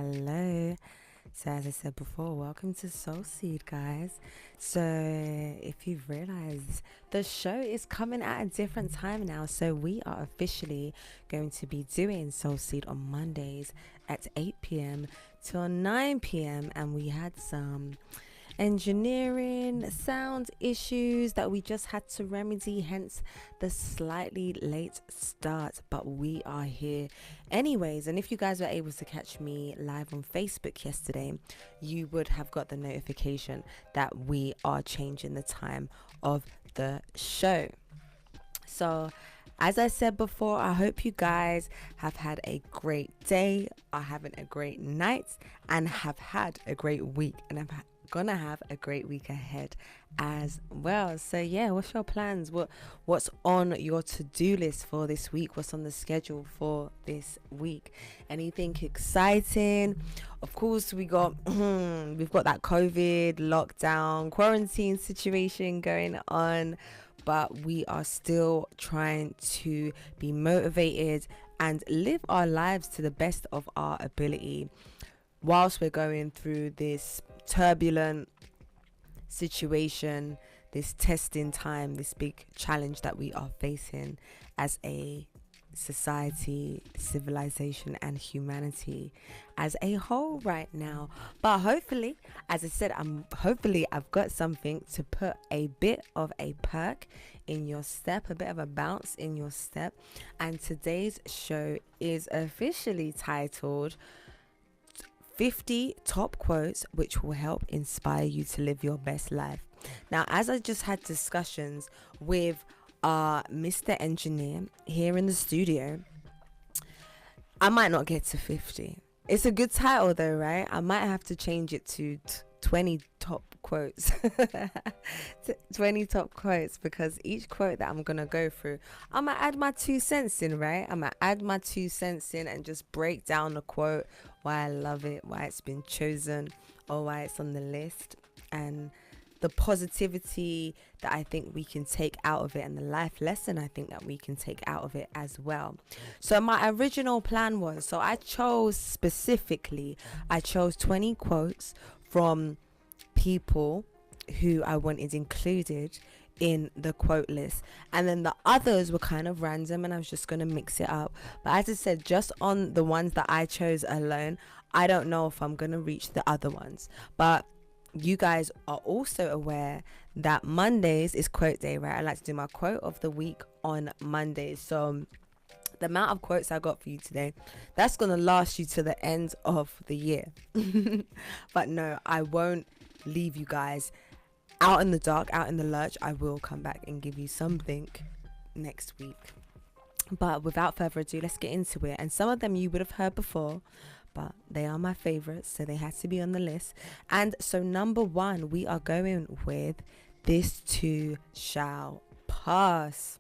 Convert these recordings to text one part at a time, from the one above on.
hello. So, as I said before, welcome to Soul Seed, guys. So, if you've realized, the show is coming at a different time now. So, we are officially going to be doing Soul Seed on Mondays at 8 p.m. till 9 p.m. And we had some engineering sound issues that we just had to remedy, hence the slightly late start, but we are here anyways. And if you guys were able to catch me live on Facebook yesterday, you would have got the notification that we are changing the time of the show. So as I said before, I hope you guys have had a great day, are having a great night, and have had a great week, and I'm gonna have a great week ahead as well. So yeah, what's your plans? What's on your to-do list for this week? What's on the schedule for this week? Anything exciting? Of course, we've got that COVID lockdown quarantine situation going on, but we are still trying to be motivated and live our lives to the best of our ability whilst we're going through this turbulent situation, this testing time, this big challenge that we are facing as a society, civilization, and humanity as a whole right now. But hopefully, as I said, I've got something to put a bit of a perk in your step, a bit of a bounce in your step. And today's show is officially titled 50 Top Quotes Which Will Help Inspire You to Live Your Best Life. Now, as I just had discussions with Mr. Engineer here in the studio, I might not get to 50. It's a good title though, right? I might have to change it to 20 top quotes. 20 top quotes, because each quote that I'm gonna go through, I'm gonna add my 2 cents in, right? I'm gonna add my 2 cents in and just break down the quote, why I love it, why it's been chosen, or why it's on the list, and the positivity that I think we can take out of it, and the life lesson I think that we can take out of it as well. So my original plan was, I chose 20 quotes from people who I wanted included in the quote list, and then the others were kind of random and I was just going to mix it up. But as I said, just on the ones that I chose alone, I don't know if I'm going to reach the other ones. But you guys are also aware that Mondays is quote day, right? I like to do my quote of the week on Mondays. So the amount of quotes I got for you today, that's going to last you to the end of the year. But no, I won't leave you guys out in the dark, out in the lurch. I will come back and give you something next week. But without further ado, let's get into it. And some of them you would have heard before, but they are my favorites, so they had to be on the list. And so number 1, we are going with "This too shall pass."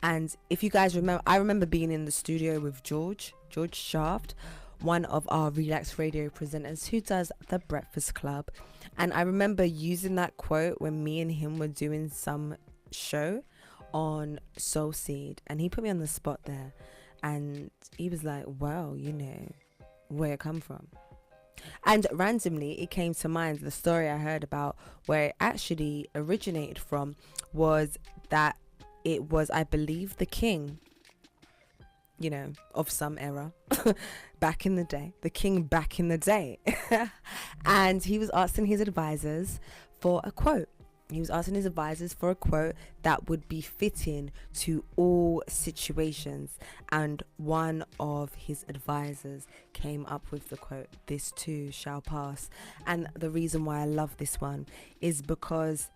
And if you guys remember, I remember being in the studio with George Shaft, one of our Relaks Radio presenters who does the Breakfast Club. And I remember using that quote when me and him were doing some show on Soul Seed, and he put me on the spot there. And he was like, well, where it come from. And randomly, it came to mind, the story I heard about where it actually originated from was that it was, I believe, the king, of some era, back in the day, the king back in the day. And he was asking his advisors for a quote. That would be fitting to all situations. And one of his advisors came up with the quote, "This too shall pass." And the reason why I love this one is because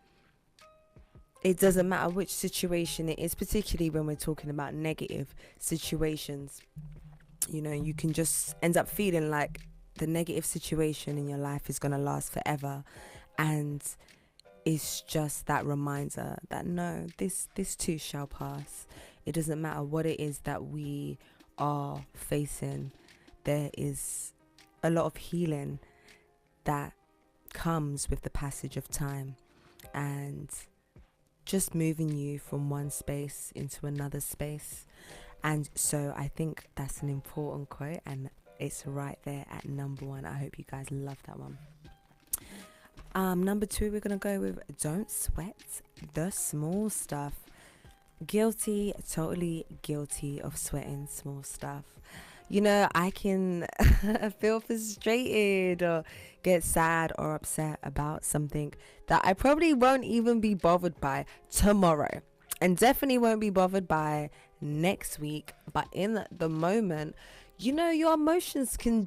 it doesn't matter which situation it is, particularly when we're talking about negative situations. You can just end up feeling like the negative situation in your life is going to last forever. And it's just that reminder that no, this too shall pass. It doesn't matter what it is that we are facing. There is a lot of healing that comes with the passage of time and just moving you from one space into another space. And so I think that's an important quote, and it's right there at number 1. I hope you guys love that one. Number 2, we're gonna go with don't sweat the small stuff. Guilty, totally guilty of sweating small stuff. You know, I can feel frustrated or get sad or upset about something that I probably won't even be bothered by tomorrow, and definitely won't be bothered by next week. But in the moment, you know, your emotions can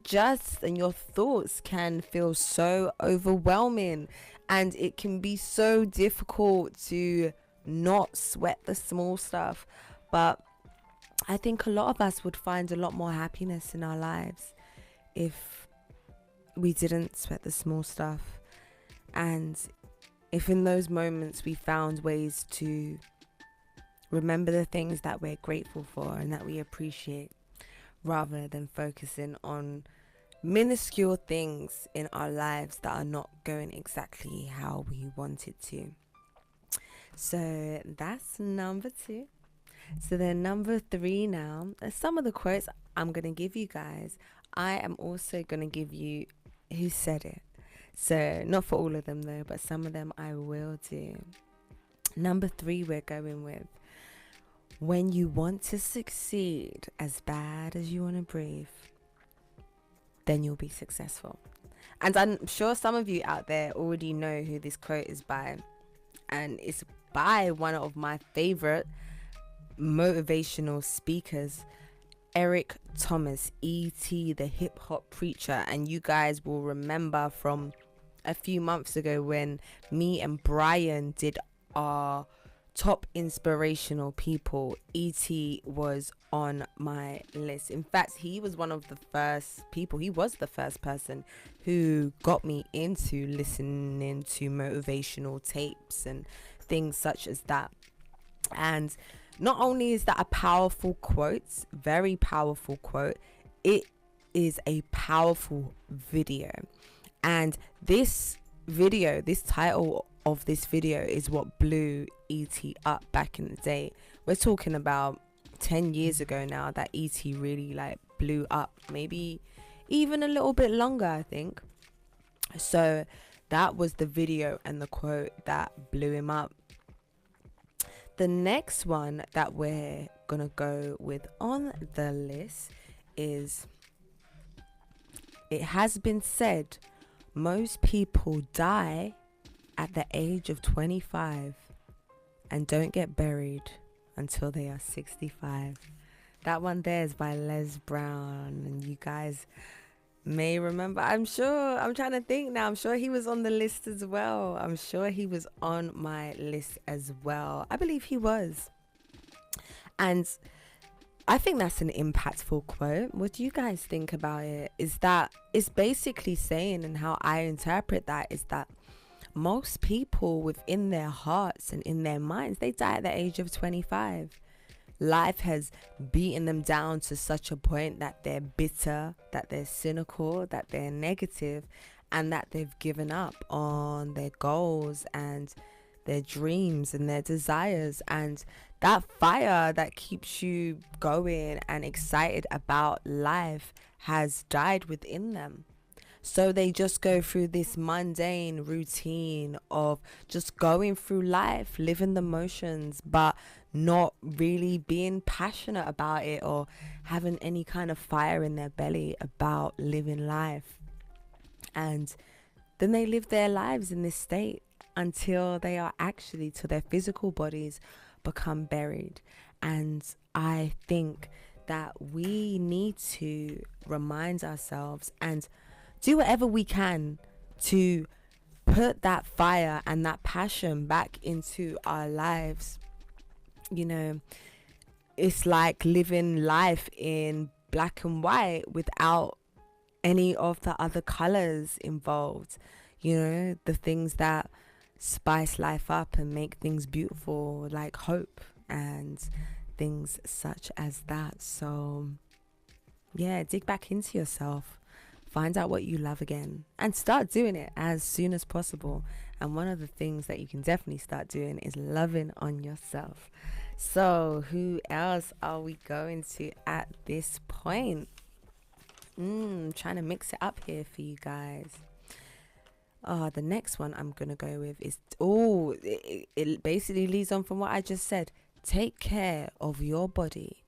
and your thoughts can feel so overwhelming, and it can be so difficult to not sweat the small stuff. But I think a lot of us would find a lot more happiness in our lives if we didn't sweat the small stuff, and if in those moments we found ways to remember the things that we're grateful for and that we appreciate, rather than focusing on minuscule things in our lives that are not going exactly how we want it to. So that's number 2. So then number 3 now, some of the quotes I'm going to give you guys, I am also going to give you who said it. So not for all of them though, but some of them I will do. Number 3, we're going with, when you want to succeed as bad as you want to breathe, then you'll be successful. And I'm sure some of you out there already know who this quote is by. And it's by one of my favorite motivational speakers, Eric Thomas, E.T., the hip hop preacher. And you guys will remember from a few months ago when me and Brian did our top inspirational people, E.T. was on my list. In fact, he was one of the first people, he was the first person who got me into listening to motivational tapes and things such as that. And not only is that a powerful quote, very powerful quote, it is a powerful video. And this video, this title of this video is what blew E.T. up back in the day. We're talking about 10 years ago now that E.T. really like blew up, maybe even a little bit longer, I think. So that was the video and the quote that blew him up. The next one that we're gonna go with on the list is, it has been said most people die at the age of 25 and don't get buried until they are 65. That one there is by Les Brown, and you guys may remember. I'm trying to think now. I'm sure he was on the list as well. I'm sure he was on my list as well. I believe he was. And I think that's an impactful quote. What do you guys think about it? Is that it's basically saying, and how I interpret that is that most people within their hearts and in their minds, they die at the age of 25. Life has beaten them down to such a point that they're bitter, that they're cynical, that they're negative, and that they've given up on their goals and their dreams and their desires. And that fire that keeps you going and excited about life has died within them. So they just go through this mundane routine of just going through life, living the motions, but not really being passionate about it or having any kind of fire in their belly about living life. And then they live their lives in this state until they are actually, till their physical bodies become buried. And I think that we need to remind ourselves and do whatever we can to put that fire and that passion back into our lives. You know, it's like living life in black and white without any of the other colors involved. You know, the things that spice life up and make things beautiful, like hope and things such as that. So yeah, dig back into yourself. Find out what you love again and start doing it as soon as possible. And one of the things that you can definitely start doing is loving on yourself. So who else are we going to at this point? Trying to mix it up here for you guys. The next one I'm gonna go with is it basically leads on from what I just said. Take care of your body.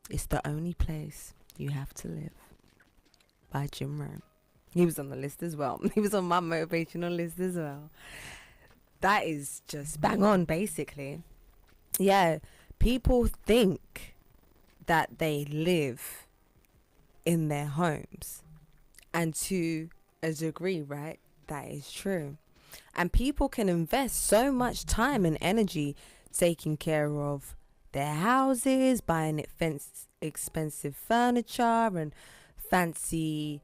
It's the only place you have to live. By Jim Rohn. He was on the list as well. He was on my motivational list as well. That is just bang on, basically. Yeah, people think that they live in their homes, and to a degree, right, that is true. And people can invest so much time and energy taking care of their houses, buying expensive furniture and fancy,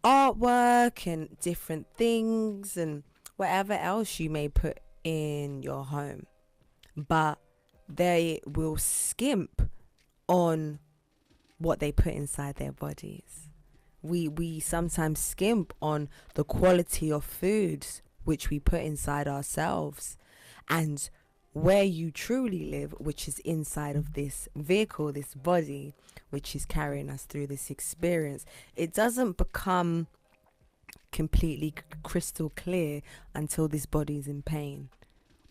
artwork and different things and whatever else you may put in your home. But they will skimp on what they put inside their bodies. We sometimes skimp on the quality of foods which we put inside ourselves, and where you truly live, which is inside of this vehicle, this body, which is carrying us through this experience. It doesn't become completely crystal clear until this body is in pain,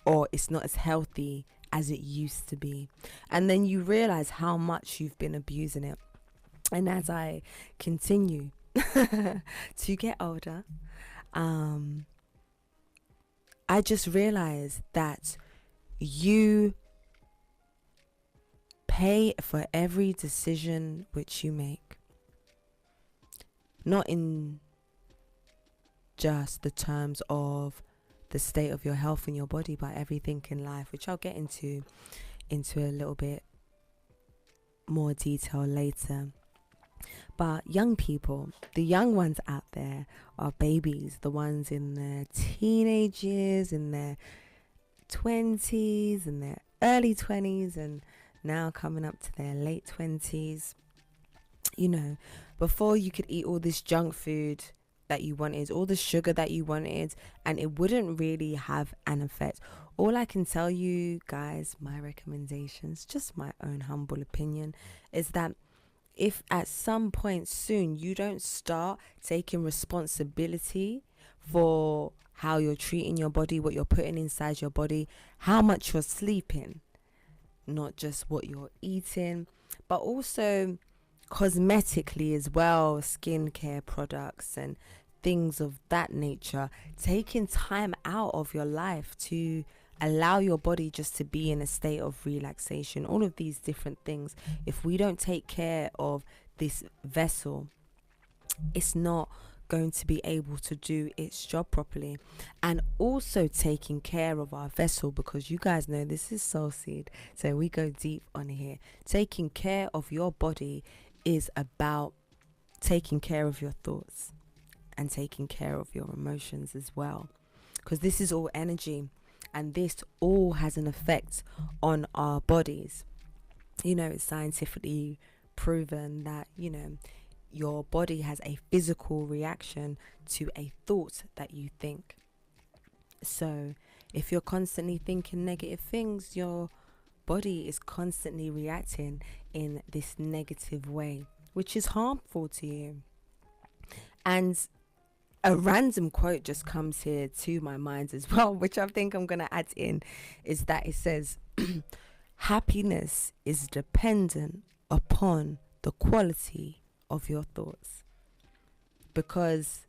or it's not as healthy as it used to be. And then you realize how much you've been abusing it. And as I continue to get older, I just realized that you pay for every decision which you make. Not in just the terms of the state of your health and your body, but everything in life, which I'll get into a little bit more detail later. But young people, the young ones out there are babies, the ones in their teenage years, in their 20s, in their early 20s, and now coming up to their late 20s. Before you could eat all this junk food that you wanted, all the sugar that you wanted, and it wouldn't really have an effect. All I can tell you guys, my recommendations, just my own humble opinion, is that if at some point soon you don't start taking responsibility for how you're treating your body, what you're putting inside your body, how much you're sleeping, not just what you're eating, but also cosmetically as well, skincare products and things of that nature, taking time out of your life to allow your body just to be in a state of relaxation, all of these different things. If we don't take care of this vessel, it's not going to be able to do its job properly. And also taking care of our vessel, because you guys know this is Soul Seed, so we go deep on here. Taking care of your body is about taking care of your thoughts and taking care of your emotions as well, because this is all energy. And this all has an effect on our bodies. It's scientifically proven that, your body has a physical reaction to a thought that you think. So if you're constantly thinking negative things, your body is constantly reacting in this negative way, which is harmful to you. And a random quote just comes here to my mind as well, which I think I'm going to add in, is that it says, happiness is dependent upon the quality of your thoughts. Because,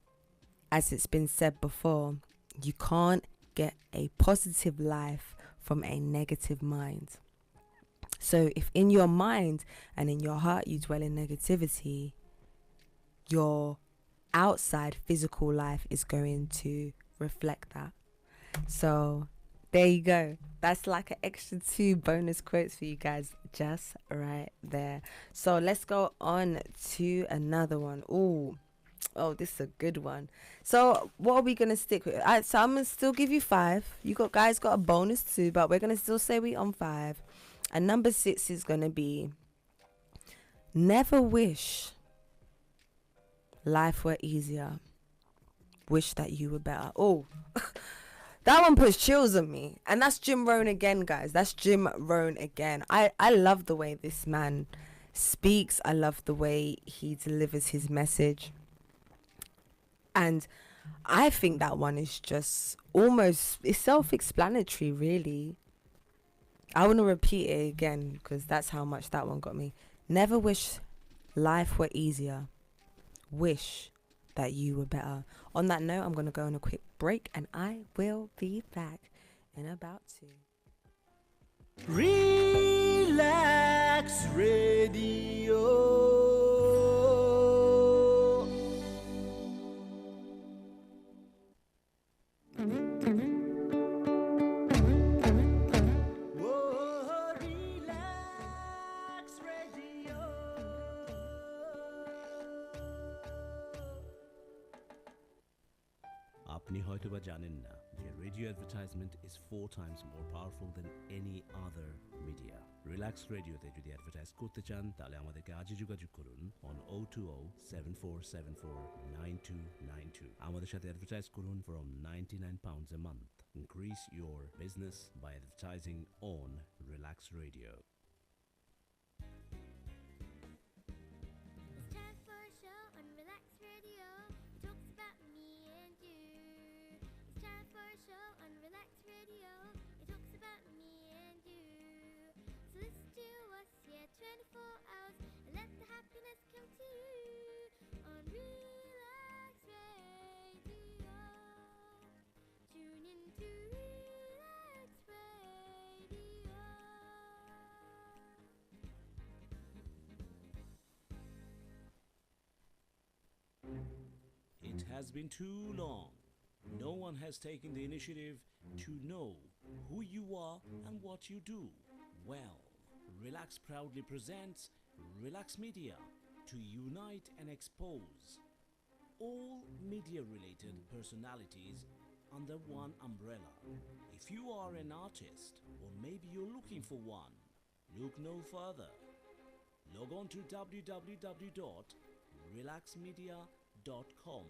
as it's been said before, you can't get a positive life from a negative mind. So if in your mind and in your heart you dwell in negativity, your outside physical life is going to reflect that. So there you go. That's like an extra 2 bonus quotes for you guys just right there. So let's go on to another one. Oh, this is a good one. So what are we gonna stick with? So I'm gonna still give you 5. You guys got a bonus 2, but we're gonna still say we on 5. And number 6 is gonna be, never wish life were easier. Wish that you were better. Oh, that one puts chills on me. And that's Jim Rohn again, guys. That's Jim Rohn again. I love the way this man speaks. I love the way he delivers his message. And I think that one is just almost, it's self-explanatory, really. I want to repeat it again because that's how much that one got me. Never wish life were easier. Wish that you were better. On that note, I'm going to go on a quick break and I will be back in about 2. Relaks Radio. আপনি হয়তোবা জানেন না যে radio advertisement is 4 times more powerful than any other media. Relax রেডিওতে যদি advertise করতে চান তাহলে আমাদেরকে আজই যোগাযোগ করুন on 020-7474-9292 আমাদের সাথে অ্যাডভার্টাইজ করুন from £99 a month. Increase your business by advertising on Relax Radio. It's time for a show on Relax Radio. It talks about me and you. It's time for a show on Relax Radio. It talks about me and you. So listen to us here 24 hours and let the happiness come to you on Relax Radio. Tune in to Relax Radio. It has been too long. No one has taken the initiative to know who you are and what you do. Well, Relax proudly presents Relax Media to unite and expose all media-related personalities under one umbrella. If you are an artist or maybe you're looking for one, look no further. Log on to www.relaxmedia.com.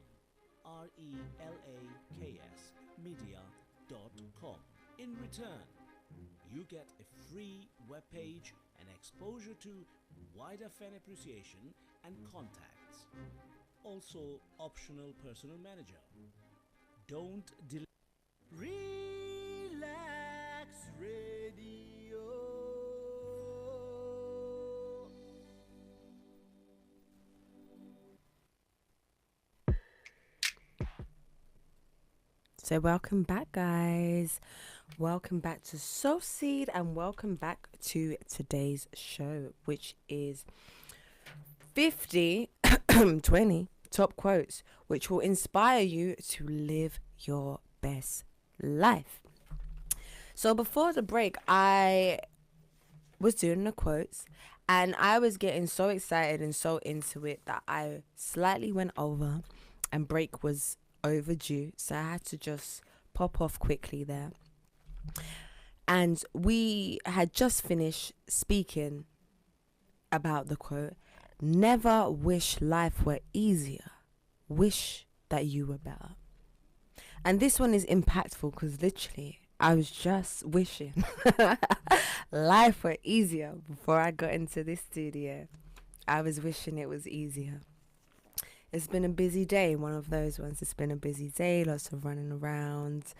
RELAKS media.com. In return, you get a free webpage and exposure to wider fan appreciation and contacts. Also, optional personal manager. Don't delay. Relax Radio. So welcome back, guys. Welcome back to Soul Seed and welcome back to today's show, which is 50 20 top quotes which will inspire you to live your best life. So before the break, I was doing the quotes and I was getting so excited and so into it that I slightly went over and break was overdue, so I had to just pop off quickly there. And we had just finished speaking about the quote, never wish life were easier, wish that you were better. And this one is impactful because literally I was just wishing life were easier before I got into this studio. I was wishing it was easier. It's been a busy day, one of those ones. It's been a busy day, lots of running around.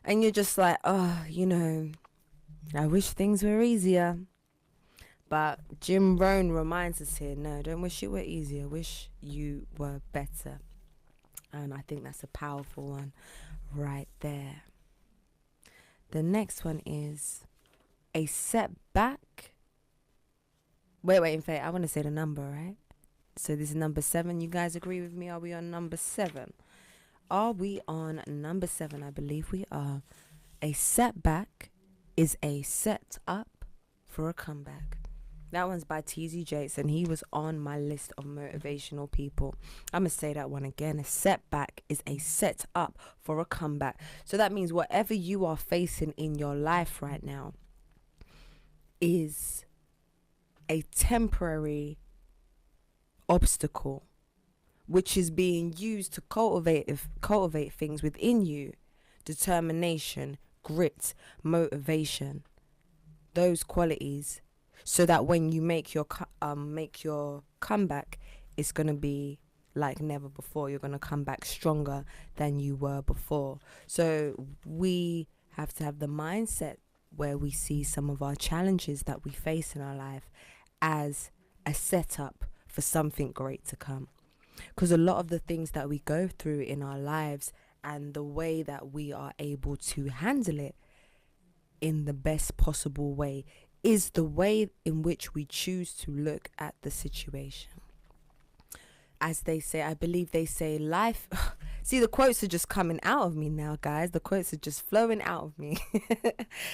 And you're just like, oh, you know, I wish things were easier. But Jim Rohn reminds us here, no, don't wish it were easier. Wish you were better. And I think that's a powerful one right there. The next one is a setback. Wait, in fact, I want to say the number, right? So this is number 7. You guys agree with me? Are we on number 7? Are we on number 7? I believe we are. A setback is a set up for a comeback. That one's by TZ Jakes, and he was on my list of motivational people. I'm going to say that one again. A setback is a set up for a comeback. So that means whatever you are facing in your life right now is a temporary obstacle which is being used to cultivate things within you: determination, grit, motivation, those qualities, so that when you make your comeback, it's gonna be like never before. You're gonna come back stronger than you were before. So we have to have the mindset where we see some of our challenges that we face in our life as a setup for something great to come. Because a lot of the things that we go through in our lives and the way that we are able to handle it in the best possible way is the way in which we choose to look at the situation. As they say, I believe they say life. See, the quotes are just coming out of me now, guys. The quotes are just flowing out of me.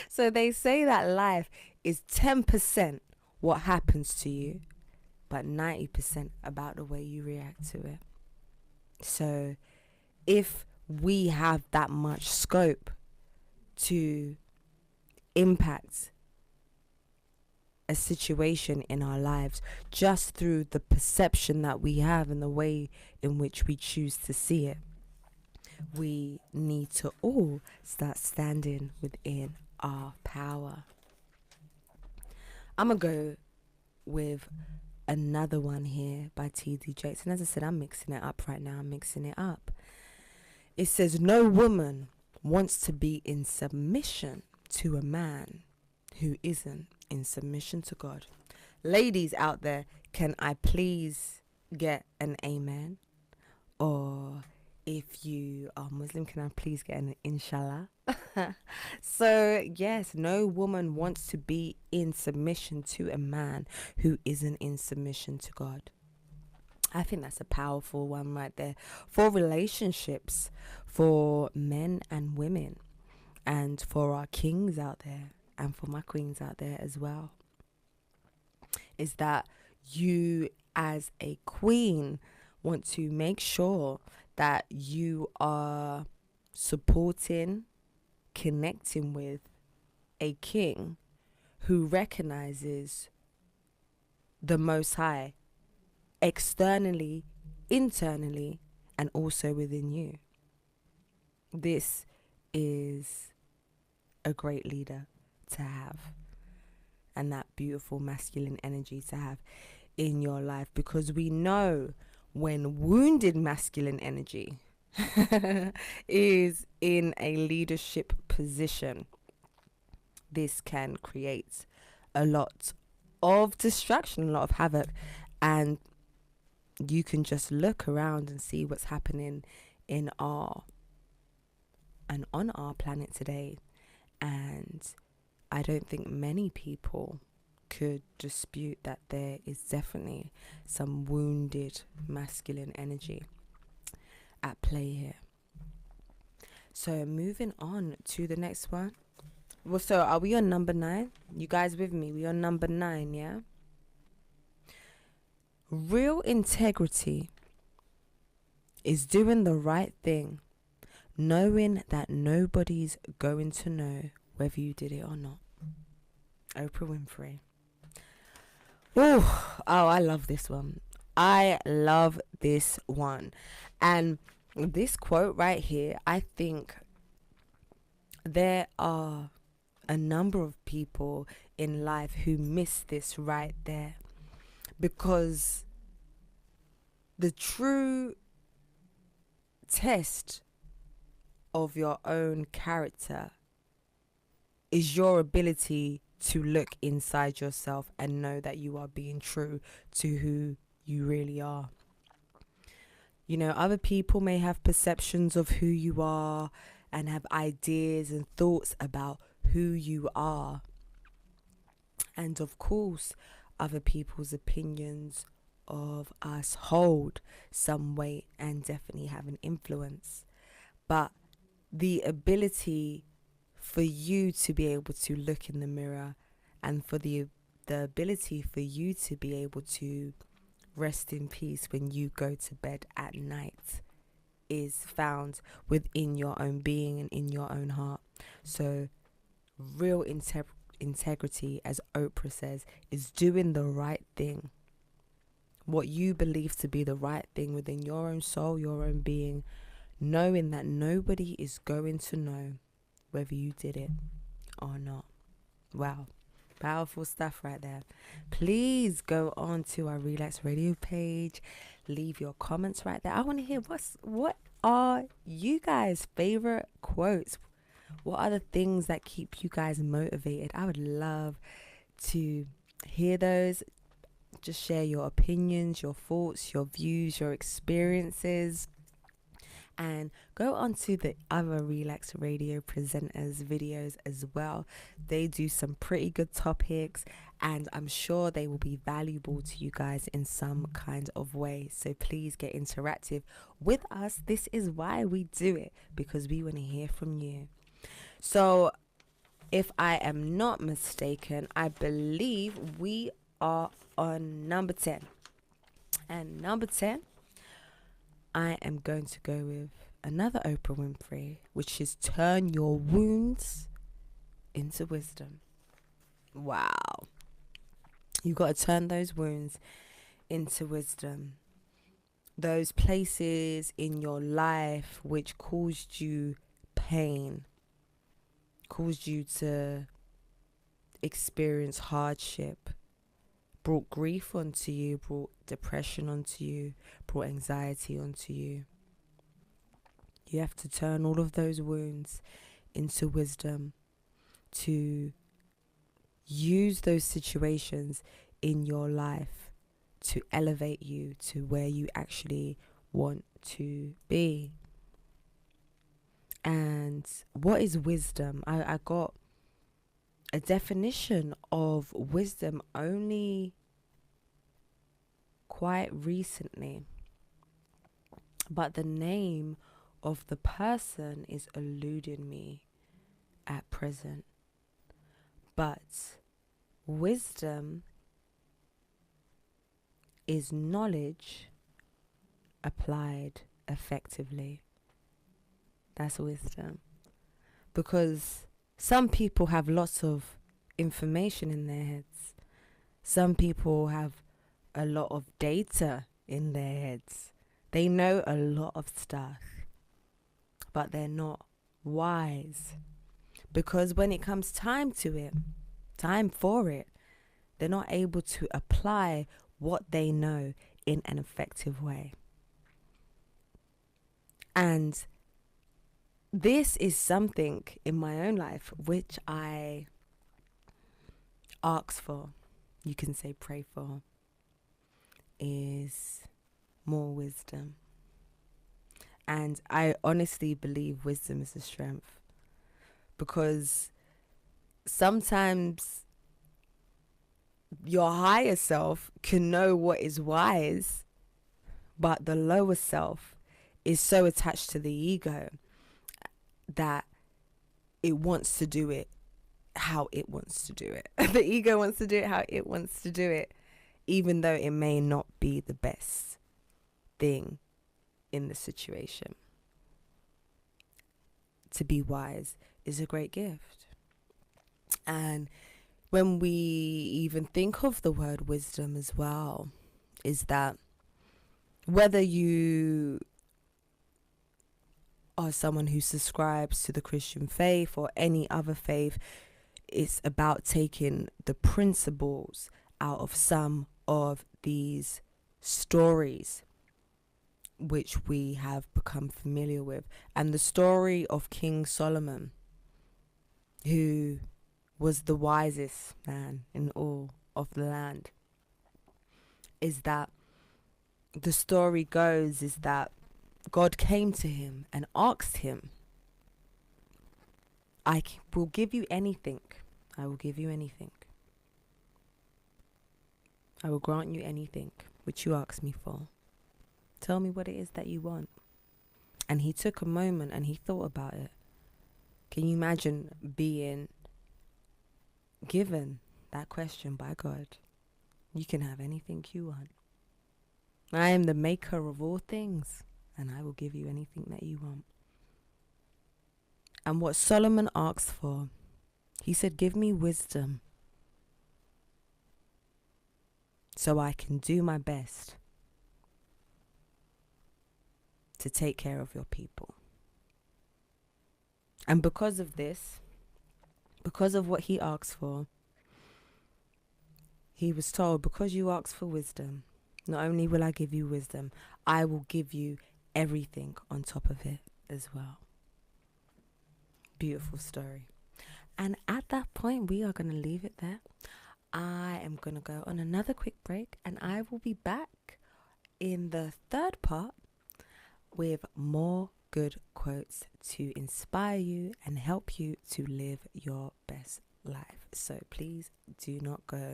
So they say that life is 10% what happens to you, but 90% about the way you react to it. So if we have that much scope to impact a situation in our lives just through the perception that we have and the way in which we choose to see it, we need to all start standing within our power. I'm gonna go with another one here by TD Jakes, and as I said, I'm mixing it up right now. It says, no woman wants to be in submission to a man who isn't in submission to God. Ladies out there, can I please get an amen? Or if you are Muslim, can I please get an inshallah? So yes, no woman wants to be in submission to a man who isn't in submission to God. I think that's a powerful one right there for relationships, for men and women, and for our kings out there, and for my queens out there as well. Is that you as a queen want to make sure that you are supporting, connecting with a king who recognizes the Most High externally, internally, and also within you. This is a great leader to have, and that beautiful masculine energy to have in your life, because we know when wounded masculine energy is in a leadership position, this can create a lot of distraction, a lot of havoc, and you can just look around and see what's happening in our and on our planet today, and I don't think many people could dispute that there is definitely some wounded masculine energy at play here. So moving on to the next one. Well, so are we on number 9? You guys with me? We on number 9, yeah? Real integrity is doing the right thing, knowing that nobody's going to know whether you did it or not. Oprah Winfrey. Oh, I love this one. I love this one. And this quote right here, I think there are a number of people in life who miss this right there, because the true test of your own character is your ability to look inside yourself and know that you are being true to who you really are. You know, other people may have perceptions of who you are and have ideas and thoughts about who you are. And of course, other people's opinions of us hold some weight and definitely have an influence. But the ability for you to be able to look in the mirror, and for the ability for you to be able to rest in peace when you go to bed at night, is found within your own being and in your own heart. So real integrity, as Oprah says, is doing the right thing. What you believe to be the right thing within your own soul, your own being, knowing that nobody is going to know whether you did it or not. Wow. Powerful stuff right there. Please go on to our Relaks Radio page. Leave your comments right there. I want to hear what are you guys' favorite quotes? What are the things that keep you guys motivated? I would love to hear those. Just share your opinions, your thoughts, your views, your experiences. And go on to the other Relaks Radio presenters' videos as well. They do some pretty good topics, and I'm sure they will be valuable to you guys in some kind of way. So please get interactive with us. This is why we do it, because we want to hear from you. So if I am not mistaken, I believe we are on number 10. And number 10, I am going to go with another Oprah Winfrey, which is turn your wounds into wisdom. Wow. You got to turn those wounds into wisdom. Those places in your life which caused you pain, caused you to experience hardship, brought grief onto you, brought depression onto you, brought anxiety onto you. You have to turn all of those wounds into wisdom, to use those situations in your life to elevate you to where you actually want to be. And what is wisdom? I got a definition of wisdom only quite recently, but the name of the person is eluding me at present. But wisdom is knowledge applied effectively. That's wisdom. Because some people have lots of information in their heads. Some people have a lot of data in their heads. They know a lot of stuff, but they're not wise. Because when it comes time for it, they're not able to apply what they know in an effective way. And this is something in my own life which I ask for, you can say pray for, is more wisdom. And I honestly believe wisdom is a strength, because sometimes your higher self can know what is wise, but the lower self is so attached to the ego that it wants to do it how it wants to do it. The ego wants to do it how it wants to do it, even though it may not be the best thing in the situation. To be wise is a great gift. And when we even think of the word wisdom as well, is that whether you are someone who subscribes to the Christian faith or any other faith, it's about taking the principles out of some of these stories which we have become familiar with. And the story of King Solomon, who was the wisest man in all of the land, is that the story goes is that God came to him and asked him, I will give you anything. I will give you anything. I will grant you anything which you ask me for. Tell me what it is that you want. And he took a moment and he thought about it. Can you imagine being given that question by God? You can have anything you want. I am the maker of all things, and I will give you anything that you want. And what Solomon asked for, he said, give me wisdom so I can do my best to take care of your people. And because of this, because of what he asked for, he was told, because you asked for wisdom, not only will I give you wisdom, I will give you everything on top of it as well. Beautiful story. And at that point, we are going to leave it there. I am going to go on another quick break, and I will be back in the third part with more good quotes to inspire you and help you to live your best life. So please do not go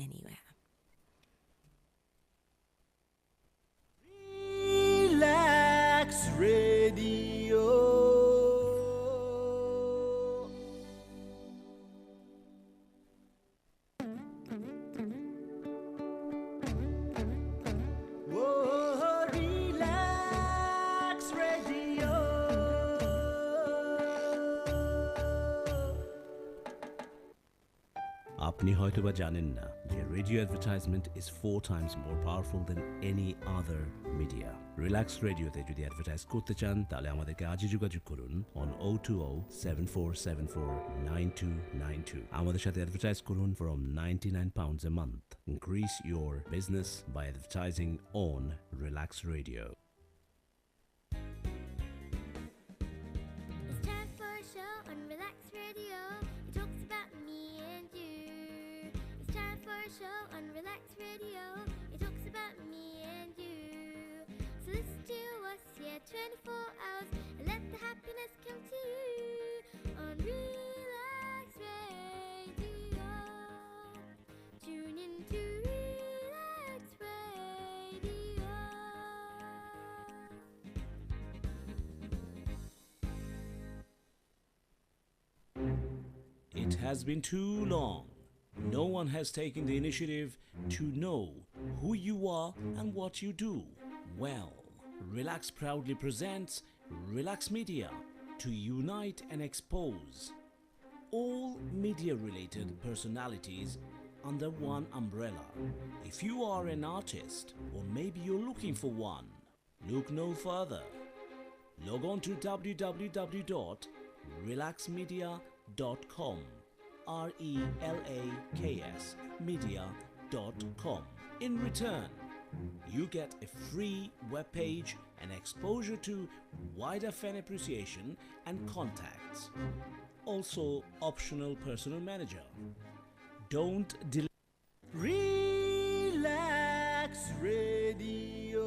anywhere. Relaks Radio. Whoa, Relaks Radio. আপনি হয়তোবা জানেন না যে radio advertisement is 4 times more powerful than any other media. Relax রেডিওতে যদি advertise করতে চান তাহলে আমাদেরকে আজই যোগাযোগ করুন on 020-7474-9292. আমাদের সাথে অ্যাডভার্টাইজ করুন from £99 a month. Increase your business by advertising on Relax Radio. It's time for a show on Relax Radio. It talks about me and you. It's time for a show on Relax Radio. It talks about me and you. So listen to us here 24 hours and let the happiness come to you on Relax Radio. Tune in to Relax Radio. It has been too long. No one has taken the initiative to know who you are and what you do. Well, Relax proudly presents Relax Media to unite and expose all media-related personalities under one umbrella. If you are an artist or maybe you're looking for one, look no further. Log on to www.relaxmedia.com, RELAKS media.com. In return, you get a free webpage and exposure to wider fan appreciation and contacts. Also, optional personal manager. Don't delay. Relaks Radio.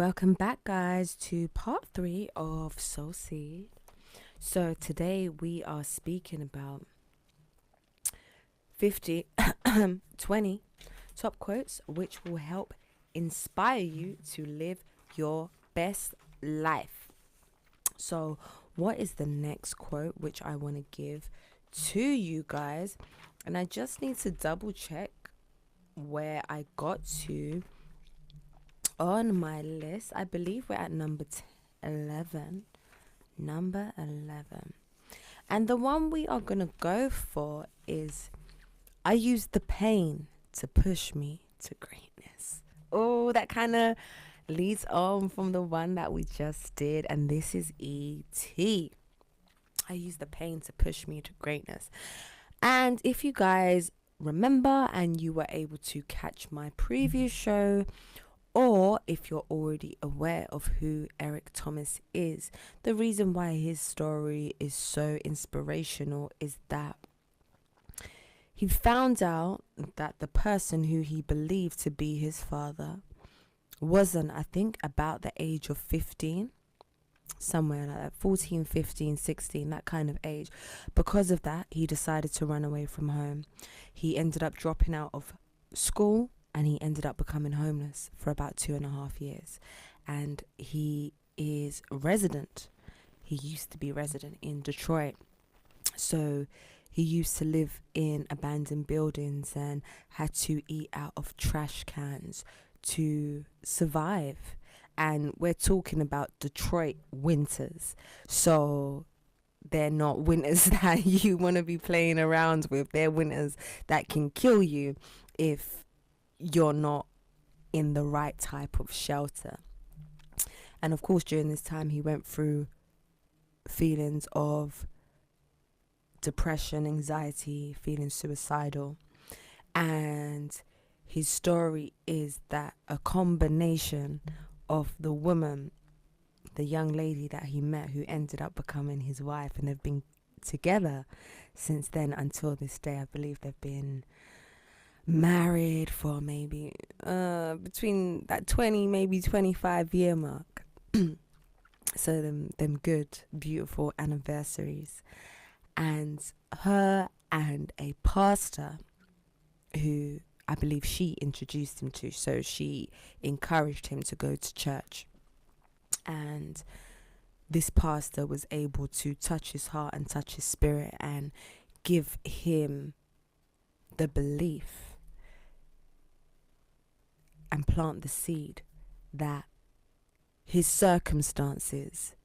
Welcome back, guys, to part 3 of Soul Seed. So today we are speaking about 20 top quotes which will help inspire you to live your best life. So what is the next quote which I want to give to you guys? And I just need to double check where I got to on my list. I believe we're at number 11. Number 11. And the one we are going to go for is, I use the pain to push me to greatness. Oh, that kind of leads on from the one that we just did. And this is E.T. I use the pain to push me to greatness. And if you guys remember and you were able to catch my previous show, or if you're already aware of who Eric Thomas is, the reason why his story is so inspirational is that he found out that the person who he believed to be his father wasn't, I think, about the age of 15, somewhere like that, 14, 15, 16, that kind of age. Because of that, he decided to run away from home. He ended up dropping out of school, and he ended up becoming homeless for about 2.5 years. And he is resident. He used to be resident in Detroit. So he used to live in abandoned buildings and had to eat out of trash cans to survive. And we're talking about Detroit winters. So they're not winters that you want to be playing around with. They're winters that can kill you if you're not in the right type of shelter. And of course, during this time, he went through feelings of depression, anxiety, feeling suicidal. And his story is that a combination of the woman, the young lady that he met who ended up becoming his wife, and they've been together since then until this day. I believe they've been married for maybe between that 20 maybe 25-year mark. So them good beautiful anniversaries. And her and a pastor who I believe she introduced him to, so she encouraged him to go to church, and this pastor was able to touch his heart and touch his spirit and give him the belief and plant the seed that his circumstances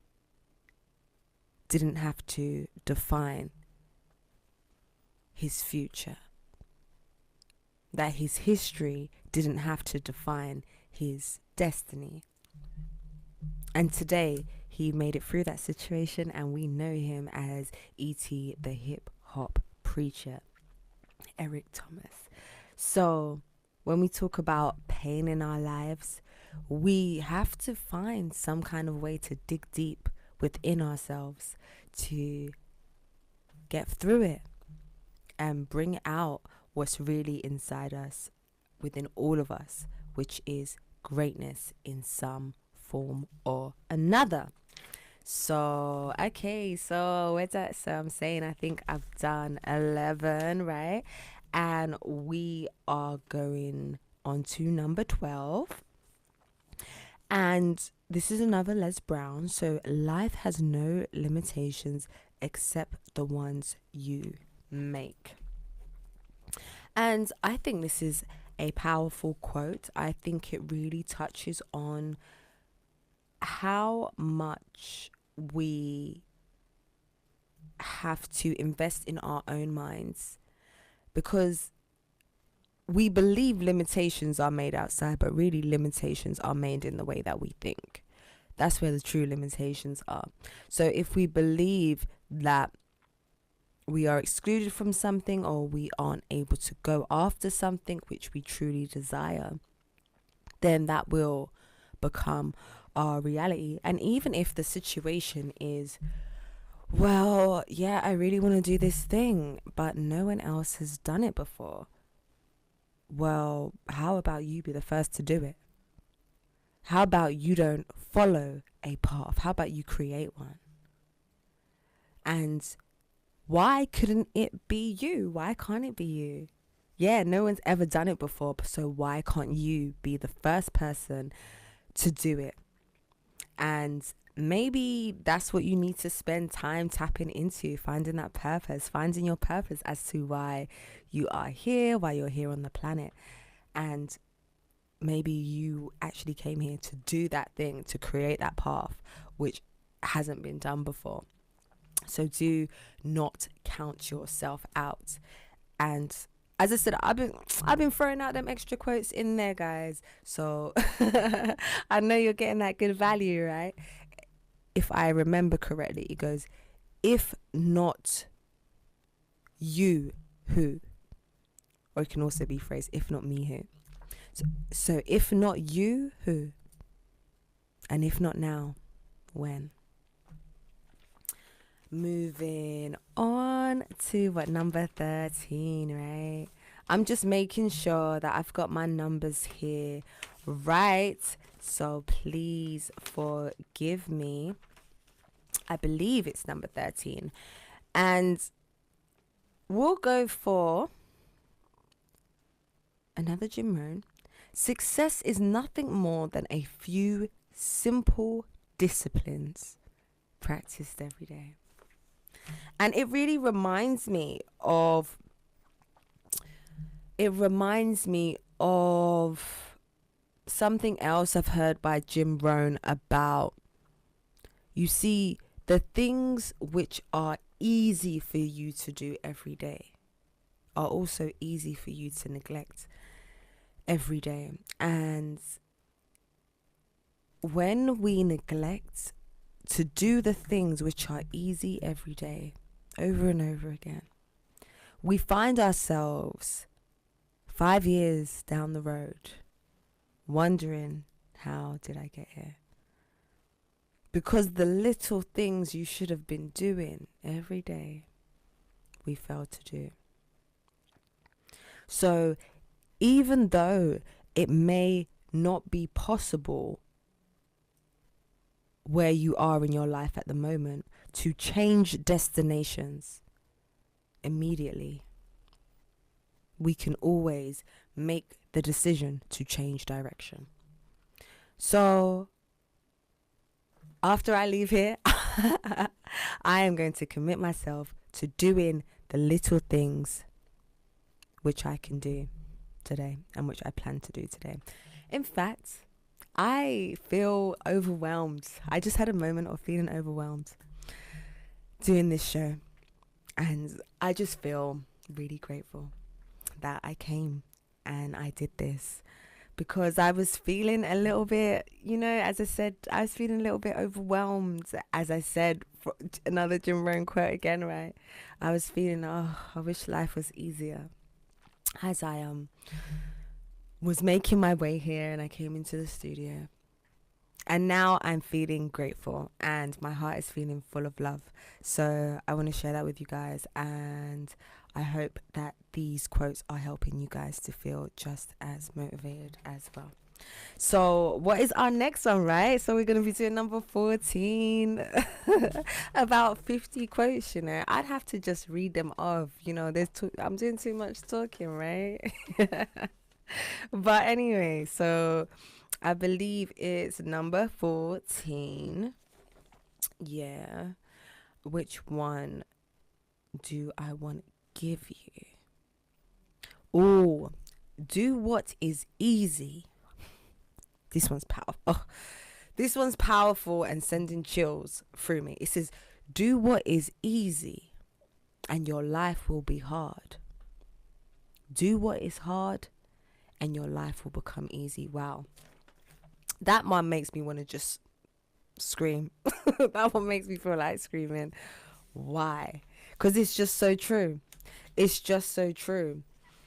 didn't have to define his future, that his history didn't have to define his destiny. And today he made it through that situation, and we know him as E.T. the hip hop preacher, Eric Thomas. So when we talk about pain in our lives, we have to find some kind of way to dig deep within ourselves to get through it and bring out what's really inside us, within all of us, which is greatness in some form or another. So okay, so where's that? So I'm saying I think I've done 11, right? And we are going on to number 12. And this is another Les Brown. So life has no limitations except the ones you make. And I think this is a powerful quote. I think it really touches on how much we have to invest in our own minds, because we believe limitations are made outside, but really limitations are made in the way that we think. That's where the true limitations are. So if we believe that we are excluded from something, or we aren't able to go after something which we truly desire, then that will become our reality. And even if the situation is, well, yeah, I really want to do this thing, but no one else has done it before. Well, how about you be the first to do it? How about you don't follow a path? How about you create one? And why couldn't it be you? Why can't it be you? Yeah, no one's ever done it before, so why can't you be the first person to do it? And maybe that's what you need to spend time tapping into, finding that purpose, finding your purpose as to why you are here, why you're here on the planet. And maybe you actually came here to do that thing, to create that path, which hasn't been done before. So do not count yourself out. And as I said, I've been throwing out them extra quotes in there, guys. So I know you're getting that good value, right? If I remember correctly, it goes, if not you, who? Or it can also be phrased, if not me, who? So if not you, who? And if not now, when? Moving on to number 13, right? I'm just making sure that I've got my numbers here right, so please forgive me. I believe it's number 13, and we'll go for another Jim Rohn. Success is nothing more than a few simple disciplines practiced every day. And it really reminds me of something else I've heard by Jim Rohn about, you see, the things which are easy for you to do every day are also easy for you to neglect every day. And when we neglect to do the things which are easy every day, over and over again, we find ourselves 5 years down the road wondering, how did I get here? Because the little things you should have been doing every day, we failed to do. So even though it may not be possible where you are in your life at the moment to change destinations immediately, we can always make the decision to change direction. So after I leave here, I am going to commit myself to doing the little things which I can do today and which I plan to do today. In fact, I feel overwhelmed. I just had a moment of feeling overwhelmed doing this show. And I just feel really grateful that I came and I did this, because I was feeling a little bit, as I said, I was feeling a little bit overwhelmed. As I said, for another Jim Rohn quote again, right? I was feeling, I wish life was easier. As I was making my way here and I came into the studio. And now I'm feeling grateful and my heart is feeling full of love. So I want to share that with you guys, and I hope that these quotes are helping you guys to feel just as motivated as well. So what is our next one, right? So we're going to be doing number 14. About 50 quotes, I'd have to just read them off. I'm doing too much talking, right? But anyway, so I believe it's number 14. Yeah. Which one do I want to give you? Oh, do what is easy. This one's powerful. Oh, this one's powerful and sending chills through me. It says, do what is easy and your life will be hard. Do what is hard and your life will become easy. Wow. That one makes me want to just scream. That one makes me feel like screaming. Why? Because it's just so true. It's just so true.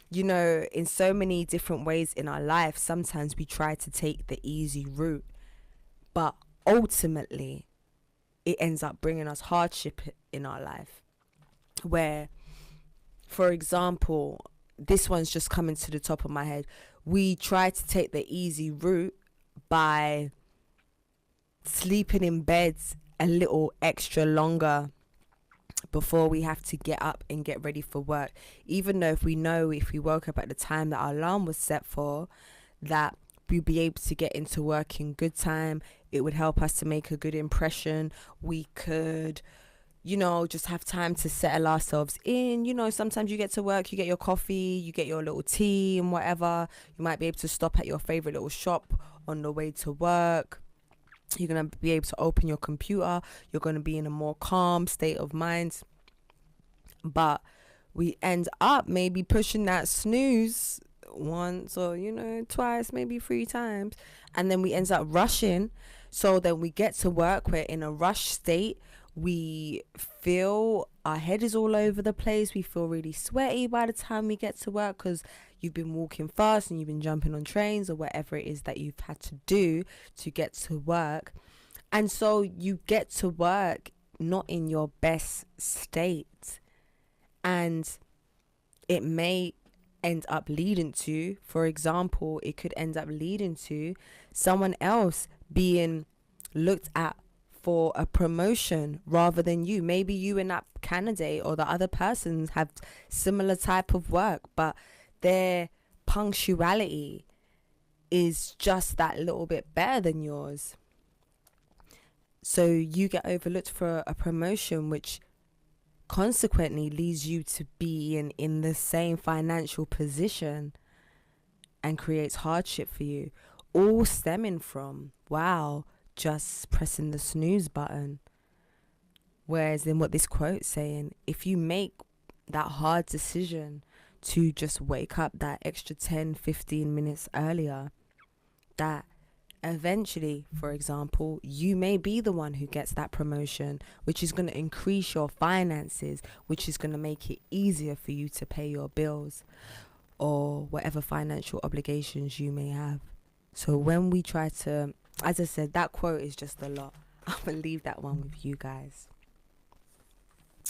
In so many different ways in our life, sometimes we try to take the easy route, but ultimately it ends up bringing us hardship in our life. Where, for example, this one's just coming to the top of my head. We try to take the easy route by sleeping in beds a little extra longer before we have to get up and get ready for work, even though if we woke up at the time that our alarm was set for, that we'd be able to get into work in good time. It would help us to make a good impression. We could just have time to settle ourselves in. Sometimes you get to work, you get your coffee, you get your little tea and whatever. You might be able to stop at your favorite little shop on the way to work. You're going to be able to open your computer. You're going to be in a more calm state of mind. But we end up maybe pushing that snooze once or, twice, maybe 3 times. And then we end up rushing. So then we get to work. We're in a rush state. We feel our head is all over the place. We feel really sweaty by the time we get to work because you've been walking fast and you've been jumping on trains or whatever it is that you've had to do to get to work. And so you get to work not in your best state. And it may end up leading to, for example, it could end up leading to someone else being looked at for a promotion rather than you. Maybe you and that candidate or the other persons have similar type of work, but their punctuality is just that little bit better than yours. So you get overlooked for a promotion, which consequently leads you to be in the same financial position and creates hardship for you, all stemming from, just pressing the snooze button. Whereas in what this quote's saying, if you make that hard decision to just wake up that extra 10, 15 minutes earlier, that Eventually, for example, you may be the one who gets that promotion, which is going to increase your finances, which is going to make it easier for you to pay your bills or whatever financial obligations you may have. So when we try to, as I said, that quote is just a lot. I'm going to leave that one with you guys.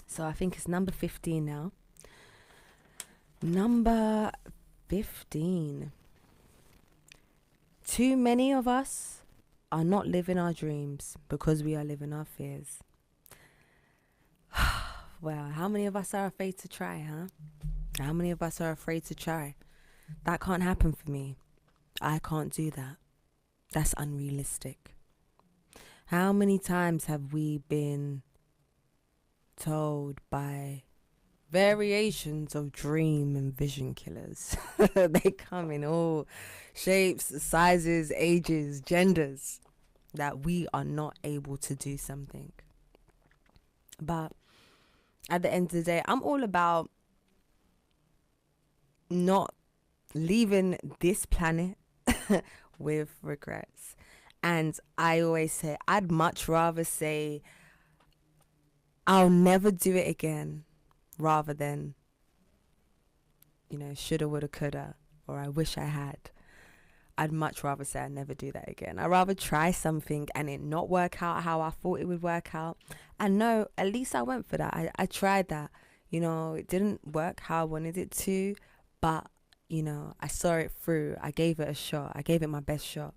So I think it's number 15 now. Number 15. Too many of us are not living our dreams because we are living our fears. Well, how many of us are afraid to try, huh? How many of us are afraid to try? That can't happen for me. I can't do that. That's unrealistic. How many times have we been told by variations of dream and vision killers? They come in all shapes, sizes, ages, genders, that we are not able to do something. But at the end of the day, I'm all about not leaving this planet with regrets. And I always say, I'd much rather say I'll never do it again, rather than, shoulda, woulda, coulda, or I wish I had. I'd much rather say I never do that again. I'd rather try something and it not work out how I thought it would work out. And no, at least I went for that. I tried that. It didn't work how I wanted it to, but, I saw it through. I gave it a shot. I gave it my best shot.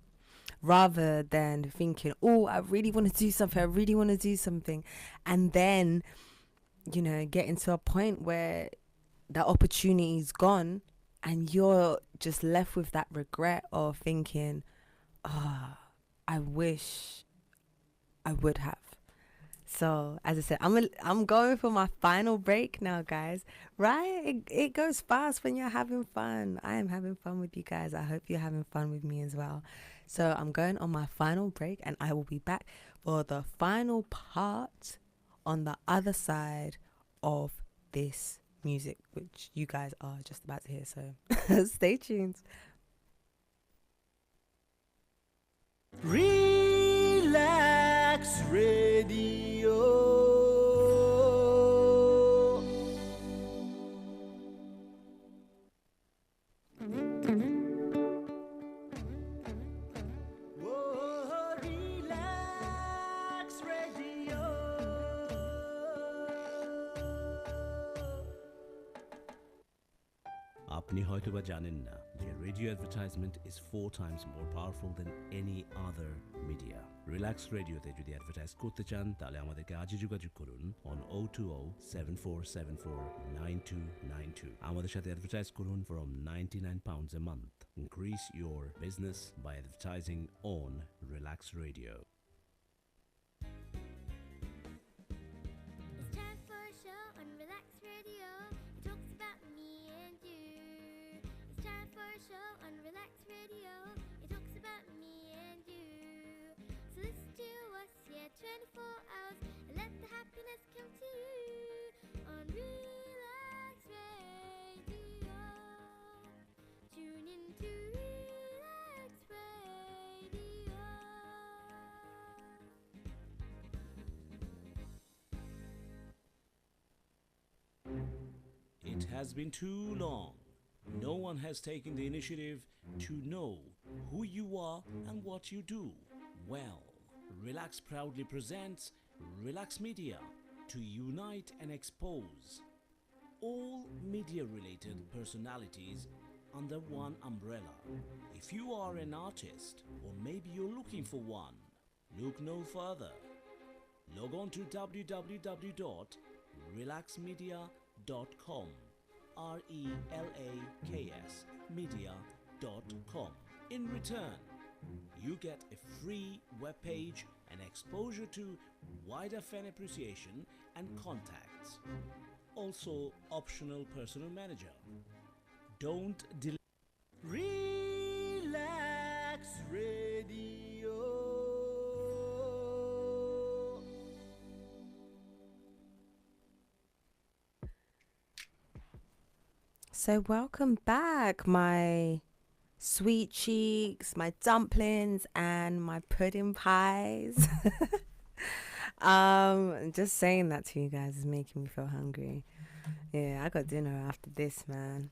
Rather than thinking, oh, I really want to do something. And then, getting to a point where that opportunity is gone and you're just left with that regret of thinking, I wish I would have. So, as I said, I'm going for my final break now, guys. Right? It goes fast when you're having fun. I am having fun with you guys. I hope you're having fun with me as well. So, I'm going on my final break and I will be back for the final part on the other side of this music, which you guys are just about to hear. So, stay tuned. Relaks Radio. Whoa, Relaks Radio. আপনি হয়তোবা জানেন না যে radio advertisement is 4 times more powerful than any other media. Relax রেডিওতে যদি advertise করতে চান তাহলে আমাদেরকে আজই যোগাযোগ করুন on 020-7474-9292. আমাদের সাথে অ্যাডভার্টাইজ করুন from £99 a month. Increase your business by advertising on Relax Radio. It's time for a show on Relax Radio. It talks about me and you. It's time for a show on Relax Radio. It talks about me and you. So listen to us, 24 hours, and let the happiness come to you on Relax Radio. Tune in to Relax Radio. It has been too long. No one has taken the initiative to know who you are and what you do. Well, Relax proudly presents Relax Media to unite and expose all media-related personalities under one umbrella. If you are an artist or maybe you're looking for one, look no further. Log on to www.relaxmedia.com. RELAKS media.com. In return, you get a free webpage and exposure to wider fan appreciation and contacts. Also, optional personal manager. Don't delay. Relaks Radio. So welcome back, my sweet cheeks, my dumplings, and my pudding pies. Just saying that to you guys is making me feel hungry. Yeah, I got dinner after this, man.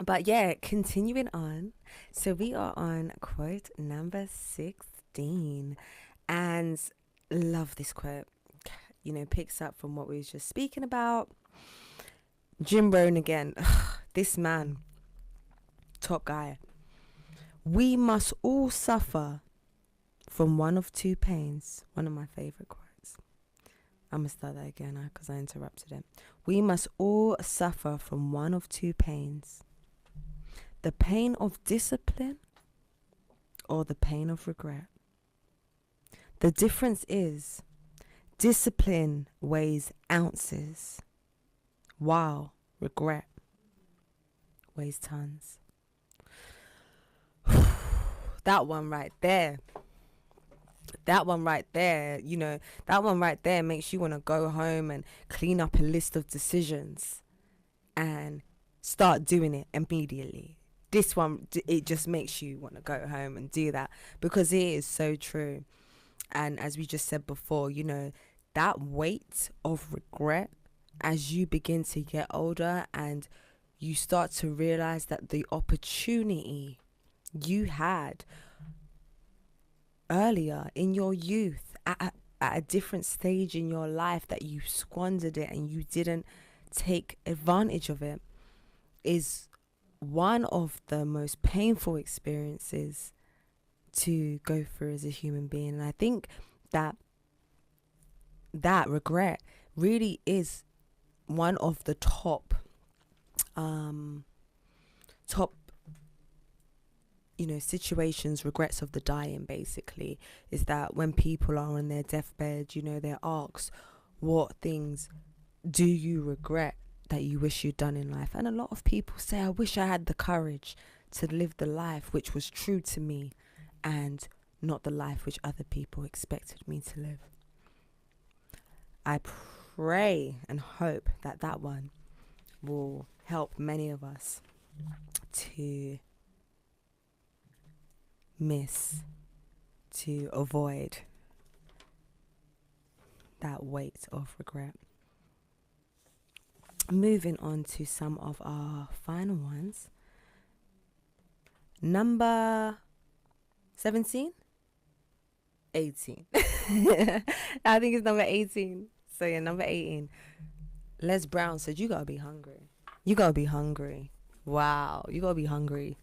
But yeah, continuing on. So we are on quote number 16, and love this quote. You know, picks up from what we was just speaking about. Jim Rohn again. This man, top guy. We must all suffer from one of two pains. One of my favorite quotes. I'm going to start that again because I interrupted it. We must all suffer from one of two pains. The pain of discipline or the pain of regret. The difference is discipline weighs ounces, while regret weighs tons. That one right there, you know, that one right there makes you want to go home and clean up a list of decisions and start doing it immediately. This one, it just makes you want to go home and do that because it is so true. And as we just said before, you know, that weight of regret as you begin to get older and you start to realize that the opportunity you had earlier in your youth at a different stage in your life, that you squandered it and you didn't take advantage of it, is one of the most painful experiences to go through as a human being. And I think that regret really is one of the top you know, situations, regrets of the dying, basically, is that when people are on their deathbed, you know, they're asked, what things do you regret that you wish you'd done in life? And a lot of people say, I wish I had the courage to live the life which was true to me and not the life which other people expected me to live. I pray and hope that that one will help many of us to avoid that weight of regret. Moving on to some of our final ones. Number 17? 18. I think it's number 18. So yeah, number 18. Les Brown said, you gotta be hungry. You gotta be hungry. Wow, you gotta be hungry.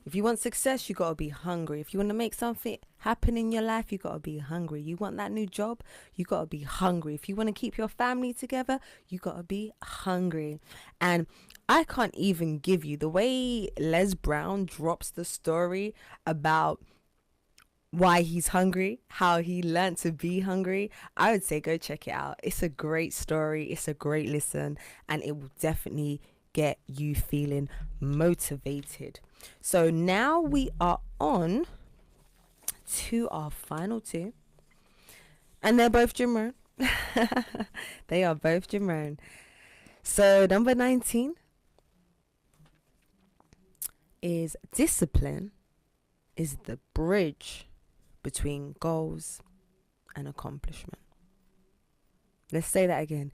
If you want success, you gotta be hungry. If you want to make something happen in your life, you gotta be hungry. You want that new job, you gotta be hungry. If you want to keep your family together, you gotta be hungry. And I can't even give you the way Les Brown drops the story about why he's hungry, how he learned to be hungry. I would say go check it out. It's a great story. It's a great listen, and it will definitely get you feeling motivated. So now we are on to our final two, and they're both Jim Rohn. They are both Jim Rohn. So number 19 is discipline is the bridge between goals and accomplishment. Let's say that again.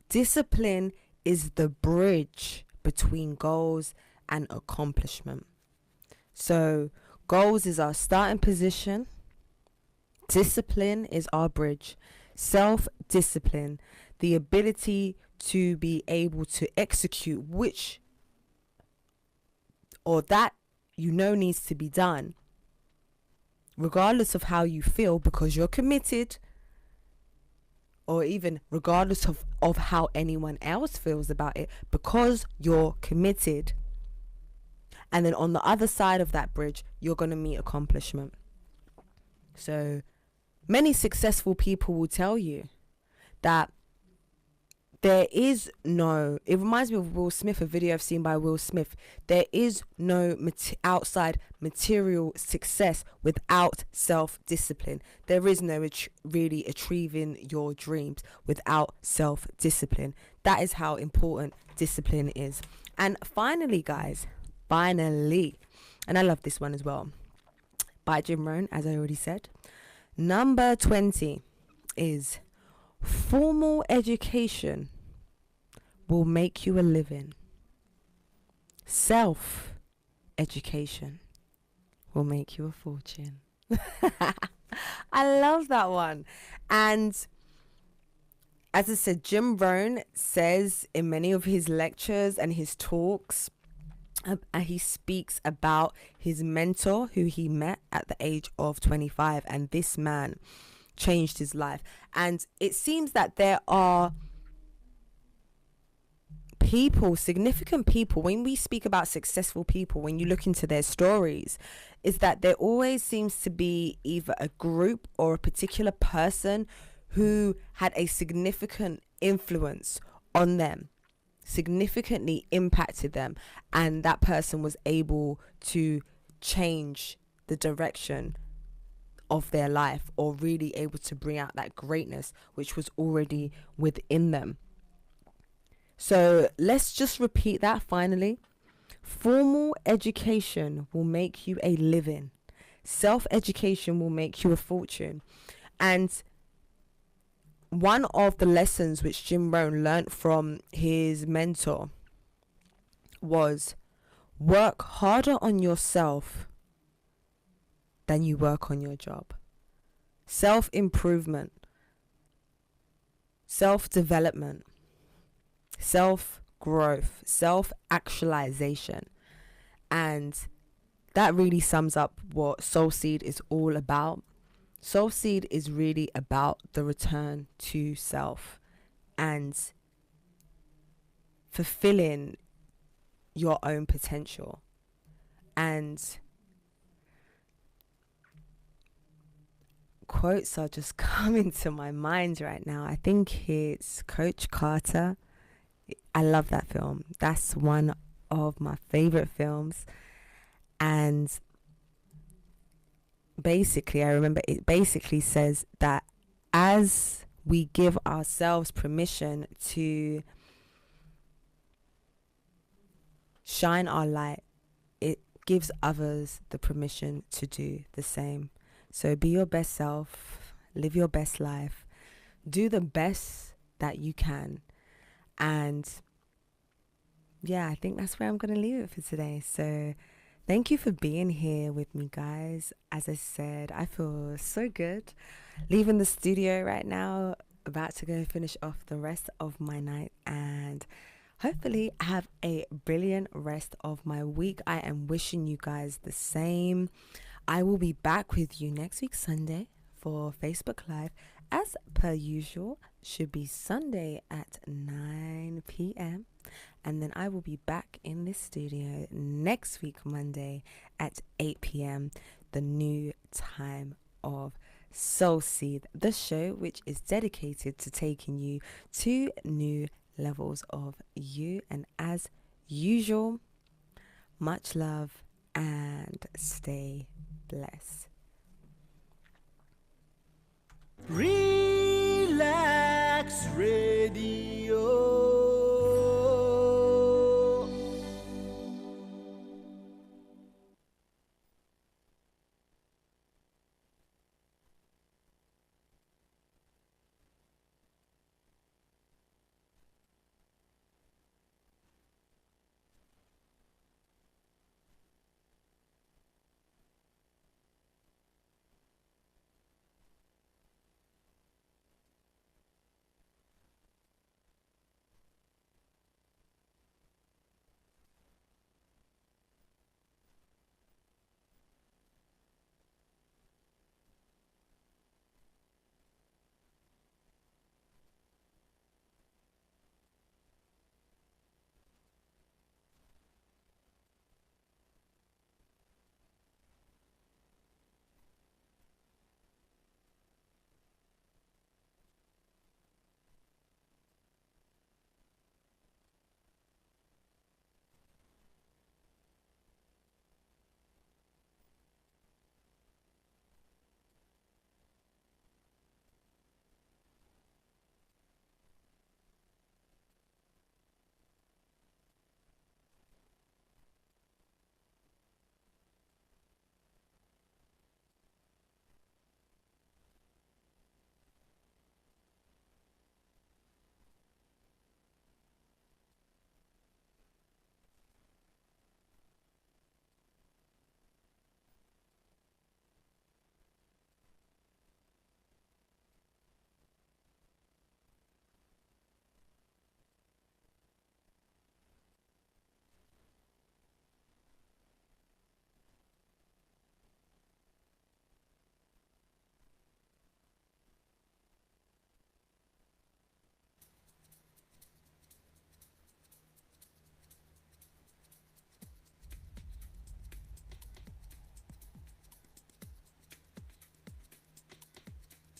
Discipline is the bridge between goals and accomplishment. So goals is our starting position. Discipline is our bridge. Self-discipline, the ability to be able to execute which or that you know needs to be done, regardless of how you feel, because you're committed, or even regardless of how anyone else feels about it, because you're committed. And then on the other side of that bridge, you're going to meet accomplishment. So many successful people will tell you that there is no, it reminds me of Will Smith, a video I've seen by Will Smith. There is no outside material success without self-discipline. There is no really achieving your dreams without self-discipline. That is how important discipline is. And finally, guys, And I love this one as well, by Jim Rohn, as I already said. Number 20 is formal education will make you a living. Self-education will make you a fortune. I love that one. And as I said, Jim Rohn says in many of his lectures and his talks, he speaks about his mentor who he met at the age of 25, and this man changed his life. And it seems that there are people, significant people, when we speak about successful people, when you look into their stories, is that there always seems to be either a group or a particular person who had a significant influence on them, significantly impacted them, and that person was able to change the direction of their life, or really able to bring out that greatness which was already within them. So let's just repeat that finally. Formal education will make you a living. Self-education will make you a fortune. And one of the lessons which Jim Rohn learnt from his mentor was work harder on yourself than you work on your job. Self-improvement, self-development, self-growth, self-actualization. And that really sums up what Soul Seed is all about. Soul Seed is really about the return to self and fulfilling your own potential. And quotes are just coming to my mind right now. I think it's Coach Carter. I love that film. That's one of my favorite films. And basically, I remember it basically says that as we give ourselves permission to shine our light, it gives others the permission to do the same. So be your best self, live your best life, do the best that you can. And yeah, I think that's where I'm going to leave it for today. So thank you for being here with me, guys. As I said, I feel so good leaving the studio right now, about to go finish off the rest of my night, and hopefully have a brilliant rest of my week. I am wishing you guys the same. I will be back with you next week, Sunday, for Facebook Live. As per usual, should be Sunday at 9 p.m. And then I will be back in this studio next week, Monday at 8 p.m. The new time of Soul Seed, the show which is dedicated to taking you to new levels of you. And as usual, much love and stay blessed. Relax Radio.